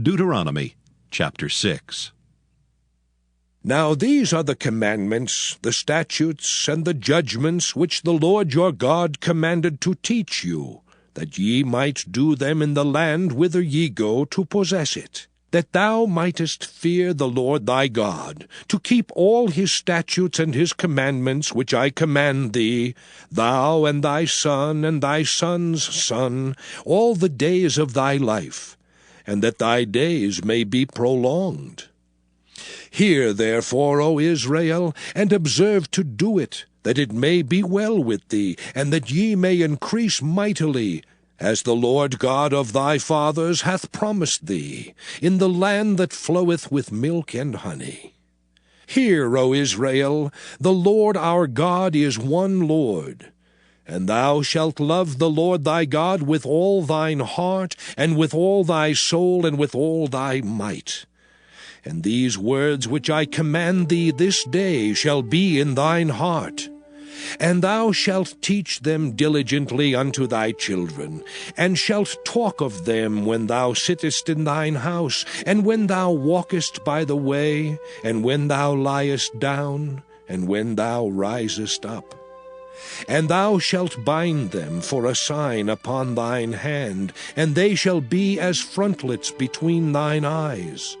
Deuteronomy chapter 6. Now these are the commandments, the statutes, and the judgments which the Lord your God commanded to teach you, that ye might do them in the land whither ye go to possess it, that thou mightest fear the Lord thy God, to keep all his statutes and his commandments which I command thee, thou and thy son and thy son's son, all the days of thy life, and that thy days may be prolonged. Hear therefore, O Israel, and observe to do it, that it may be well with thee, and that ye may increase mightily, as the Lord God of thy fathers hath promised thee, in the land that floweth with milk and honey. Hear, O Israel, the Lord our God is one Lord. And thou shalt love the Lord thy God with all thine heart, and with all thy soul, and with all thy might. And these words which I command thee this day shall be in thine heart. And thou shalt teach them diligently unto thy children, and shalt talk of them when thou sittest in thine house, and when thou walkest by the way, and when thou liest down, and when thou risest up. And thou shalt bind them for a sign upon thine hand, and they shall be as frontlets between thine eyes.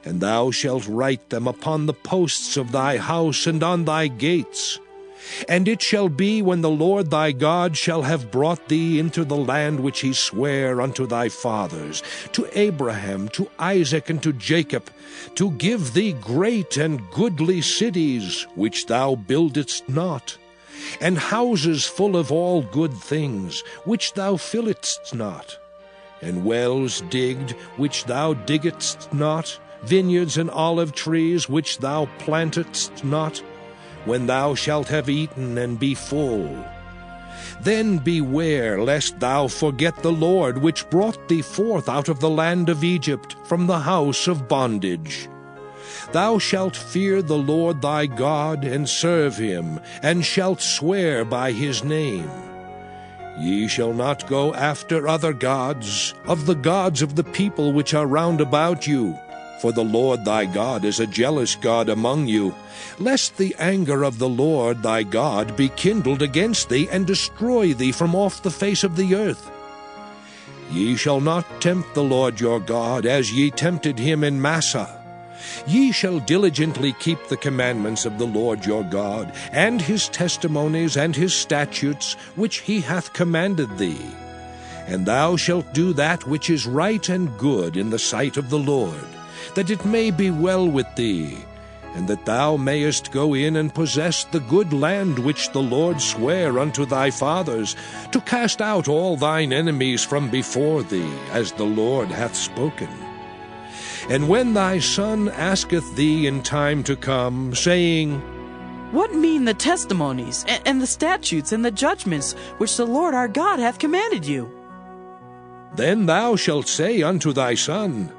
And thou shalt write them upon the posts of thy house and on thy gates. And it shall be, when the Lord thy God shall have brought thee into the land which he sware unto thy fathers, to Abraham, to Isaac, and to Jacob, to give thee great and goodly cities, which thou buildedst not, and houses full of all good things, which thou filledst not, and wells digged, which thou diggedst not, vineyards and olive trees, which thou plantedst not, when thou shalt have eaten and be full. Then beware lest thou forget the Lord, which brought thee forth out of the land of Egypt, from the house of bondage. Thou shalt fear the Lord thy God, and serve him, and shalt swear by his name. Ye shall not go after other gods, of the gods of the people which are round about you, for the Lord thy God is a jealous God among you, lest the anger of the Lord thy God be kindled against thee, and destroy thee from off the face of the earth. Ye shall not tempt the Lord your God, as ye tempted him in Massah. Ye shall diligently keep the commandments of the Lord your God, and his testimonies and his statutes, which he hath commanded thee. And thou shalt do that which is right and good in the sight of the Lord, that it may be well with thee, and that thou mayest go in and possess the good land which the Lord sware unto thy fathers, to cast out all thine enemies from before thee, as the Lord hath spoken. And when thy son asketh thee in time to come, saying, What mean the testimonies, and the statutes, and the judgments, which the Lord our God hath commanded you? Then thou shalt say unto thy son,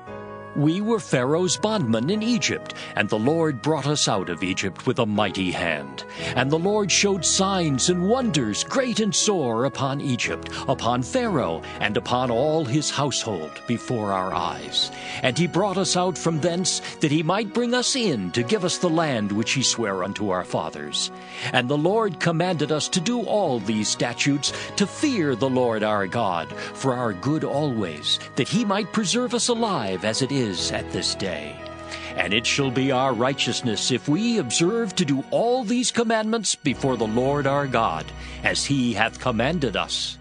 We were Pharaoh's bondmen in Egypt, and the Lord brought us out of Egypt with a mighty hand. And the Lord showed signs and wonders great and sore upon Egypt, upon Pharaoh, and upon all his household before our eyes. And he brought us out from thence, that he might bring us in to give us the land which he sware unto our fathers. And the Lord commanded us to do all these statutes, to fear the Lord our God, for our good always, that he might preserve us alive as it is at this day. And it shall be our righteousness if we observe to do all these commandments before the Lord our God, as he hath commanded us.